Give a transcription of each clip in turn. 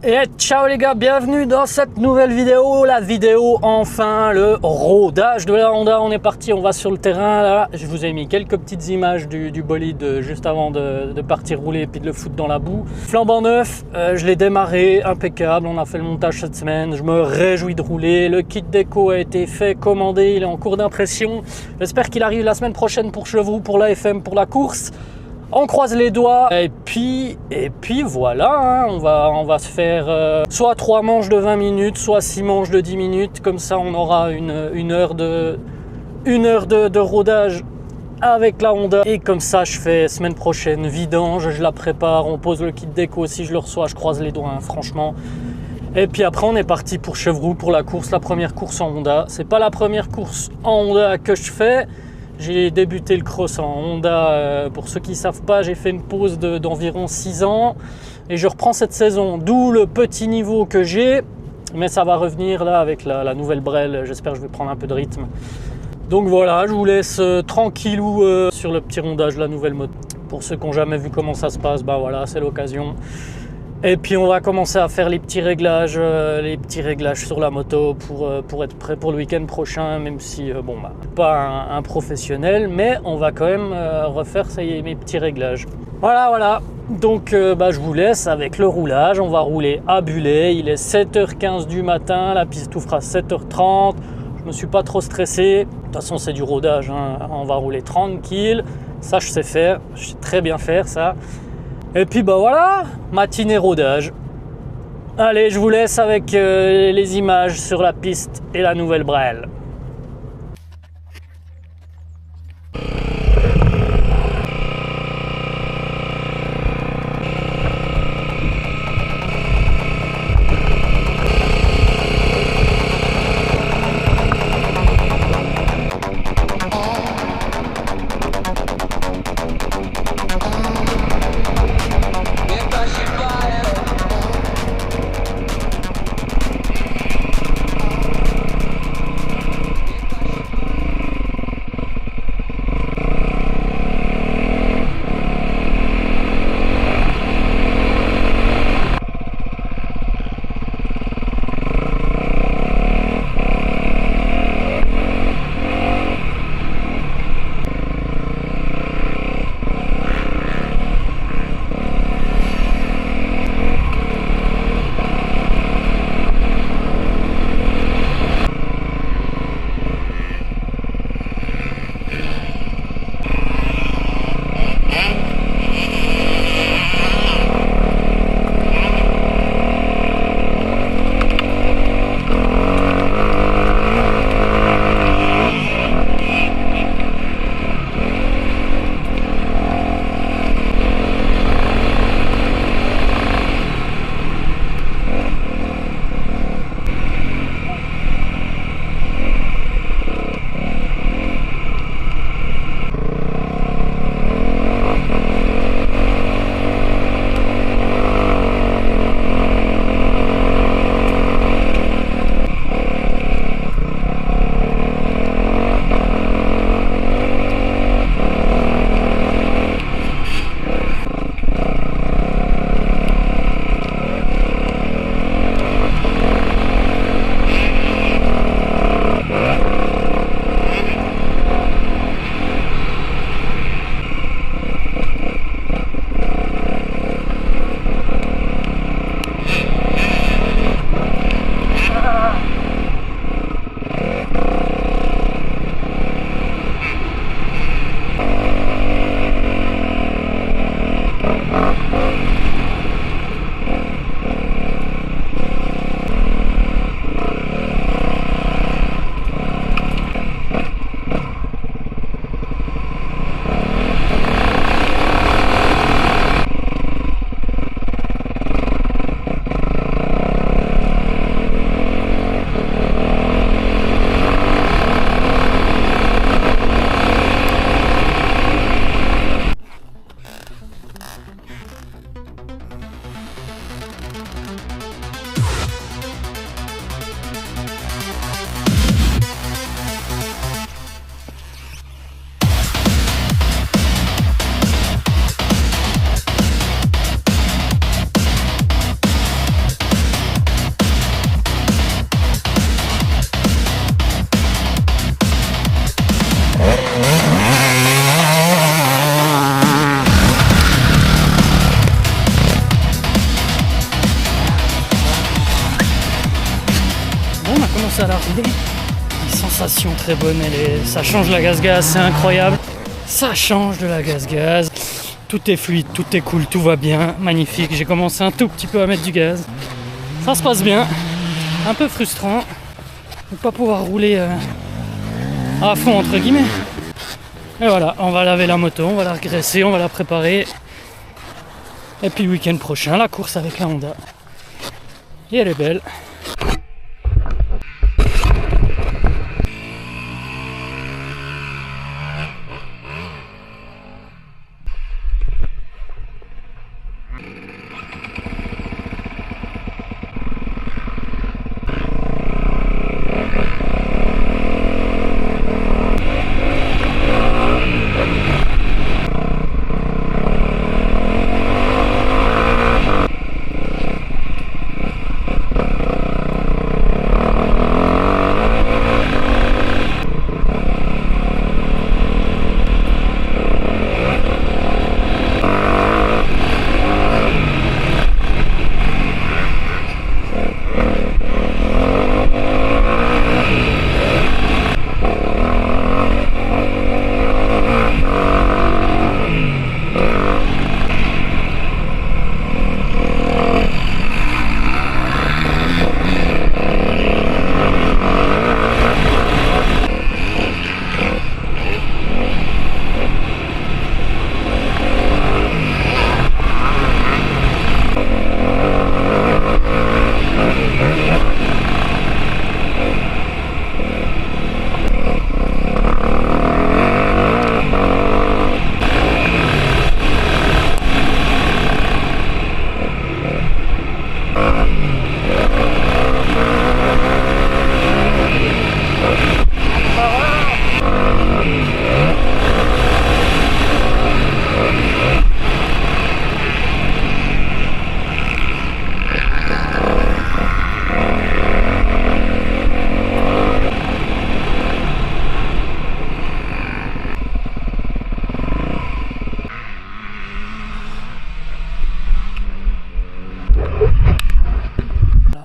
Et ciao les gars, bienvenue dans cette nouvelle vidéo, la vidéo enfin le rodage de la Honda. On est parti, on va sur le terrain là. Je vous ai mis quelques petites images du bolide juste avant de partir rouler et puis de le foutre dans la boue. Flambant neuf, je l'ai démarré, impeccable, on a fait le montage cette semaine, je me réjouis de rouler. Le kit déco a été fait, commandé, il est en cours d'impression. J'espère qu'il arrive la semaine prochaine pour Chevroux, pour l'AFM, pour la course. On croise les doigts et puis voilà, hein, on va se faire soit 3 manches de 20 minutes, soit 6 manches de 10 minutes. Comme ça, on aura une heure de rodage avec la Honda. Et comme ça, je fais semaine prochaine vidange, je la prépare, on pose le kit déco. Si je le reçois, je croise les doigts, hein, franchement. Et puis après, on est parti pour Chevroux, pour la course, la première course en Honda. C'est pas la première course en Honda que je fais. J'ai débuté le cross en Honda, pour ceux qui ne savent pas, j'ai fait une pause d'environ 6 ans et je reprends cette saison, d'où le petit niveau que j'ai, mais ça va revenir là avec la nouvelle Brel, j'espère que je vais prendre un peu de rythme. Donc voilà, je vous laisse tranquillou sur le petit rondage de la nouvelle moto. Pour ceux qui n'ont jamais vu comment ça se passe, bah voilà, c'est l'occasion. Et puis on va commencer à faire les petits réglages sur la moto pour être prêt pour le week-end prochain, même si bon bah pas un professionnel, mais on va quand même refaire mes petits réglages. Voilà. Donc je vous laisse avec le roulage. On va rouler à Bullet. Il est 7h15 du matin, la piste tout fera 7h30. Je me suis pas trop stressé. De toute façon c'est du rodage, hein. On va rouler tranquille. Ça je sais faire, je sais très bien faire ça. Et puis bah voilà, matinée rodage. Allez, je vous laisse avec les images sur la piste et la nouvelle Brel. course à l'arrivée. Une sensation très bonne, ça change la gaz-gaz, c'est incroyable. Ça change de la gaz-gaz. Tout est fluide, tout est cool, tout va bien, magnifique. J'ai commencé un tout petit peu à mettre du gaz. Ça se passe bien. Un peu frustrant de ne pas pouvoir rouler à fond entre guillemets. Et voilà, on va laver la moto, on va la regraisser, on va la préparer. Et puis le week-end prochain, la course avec la Honda. Et elle est belle.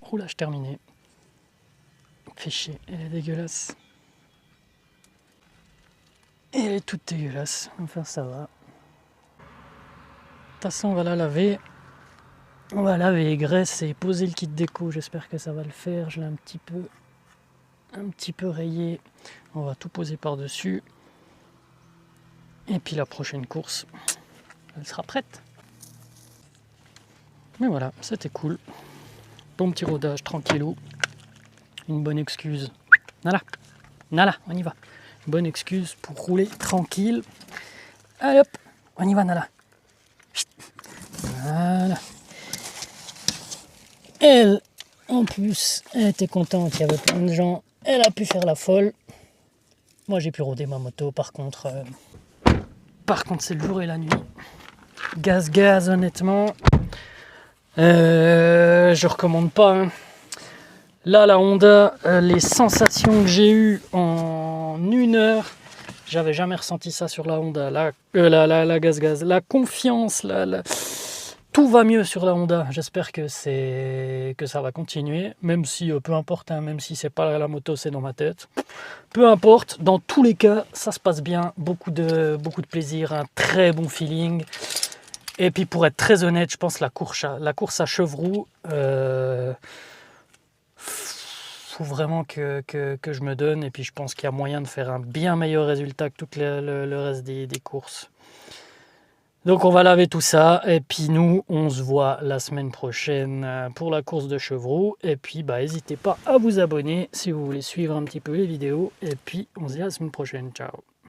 Roulage terminé. Fait chier, elle est dégueulasse. Elle est toute dégueulasse. Enfin, ça va. De toute façon, on va la laver. On va laver, graisser et poser le kit déco. J'espère que ça va le faire. Je l'ai un petit peu rayé. On va tout poser par-dessus. Et puis la prochaine course, elle sera prête. Mais voilà, c'était cool. Bon petit rodage tranquillou. Une bonne excuse. Nala, on y va. Une bonne excuse pour rouler tranquille. Allez hop, on y va Nala. Voilà. Elle, en plus, elle était contente, il y avait plein de gens. Elle a pu faire la folle. Moi j'ai pu rôder ma moto, par contre c'est le jour et la nuit. Gaz, honnêtement. Je recommande pas. Hein. Là, la Honda, les sensations que j'ai eues en 1 heure, j'avais jamais ressenti ça sur la Honda. La gaz. La confiance, tout va mieux sur la Honda. J'espère que ça va continuer, même si peu importe, hein, même si c'est pas la moto, c'est dans ma tête. Peu importe, dans tous les cas, ça se passe bien, beaucoup de plaisir, un très bon feeling. Et puis pour être très honnête, je pense la course à Chevroux, faut vraiment que je me donne. Et puis je pense qu'il y a moyen de faire un bien meilleur résultat que tout le reste des courses. Donc on va laver tout ça. Et puis nous, on se voit la semaine prochaine pour la course de Chevroux. Et puis n'hésitez pas à vous abonner si vous voulez suivre un petit peu les vidéos. Et puis on se dit à la semaine prochaine. Ciao.